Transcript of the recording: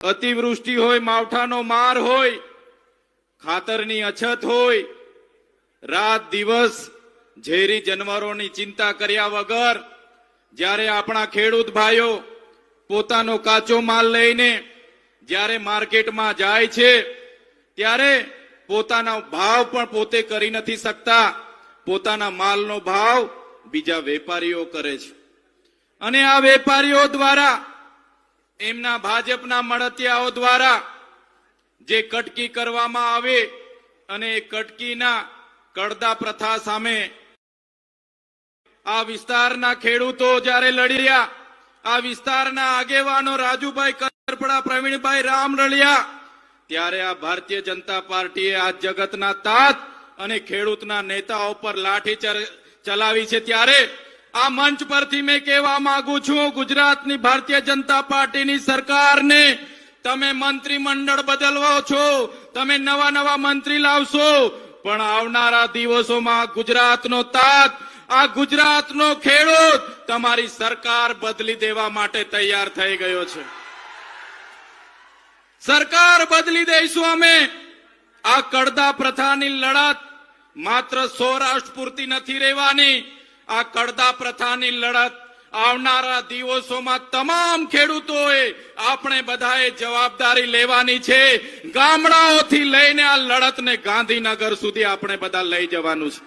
અતિવૃષ્ટિ હોય, માવઠાનો માર હોય, ખાતરની અછત હોય, રાત દિવસ ઝેરી જાનવરોની ચિંતા કર્યા વગર જ્યારે આપણા ખેડૂત ભાઈઓ પોતાનો કાચો માલ લઈને જ્યારે માર્કેટમાં જાય છે ત્યારે પોતાના ભાવ પણ પોતે કરી નથી શકતા, પોતાના માલનો ભાવ બીજા વેપારીઓ કરે છે અને આ વેપારીઓ દ્વારા એમના ભાજપના મળતિયાઓ દ્વારા જે કટકી કરવામાં આવે અને એ કટકીના કડદા પ્રથા સામે આ વિસ્તારના ખેડૂતો જ્યારે લડ્યા, આ વિસ્તારના આગેવાનો રાજુભાઈ કરપડા, પ્રવીણભાઈ રામરળિયા, ત્યારે આ ભારતીય જનતા પાર્ટીએ આ જગતના તાત અને ખેડૂતના નેતાઓ પર લાઠી ચલાવી છે। ત્યારે આ મંચ પરથી મેં કહેવા માંગુ છું, ગુજરાતની ભારતીય જનતા પાર્ટીની સરકારને તમે મંત્રીમંડળ બદલવો છો, તમે નવા નવા મંત્રી લાવશો, પણ આવનારા દિવસોમાં ગુજરાતનો તાત, આ ગુજરાતનો ખેડૂત તમારી સરકાર બદલી દેવા માટે તૈયાર થઈ ગયો છે। સરકાર બદલી દઈશું અમે। આ કડદા પ્રથાની લડત માત્ર સૌરાષ્ટ્ર પૂરતી નથી રહેવાની, આ કડદા પ્રથાની લડત આવનારા દિવસોમાં તમામ ખેડૂતોએ આપણે બધાએ જવાબદારી લેવાની છે। ગામડાઓથી લઈને આ લડતને ગાંધીનગર સુધી આપણે બધા લઈ જવાનું છે।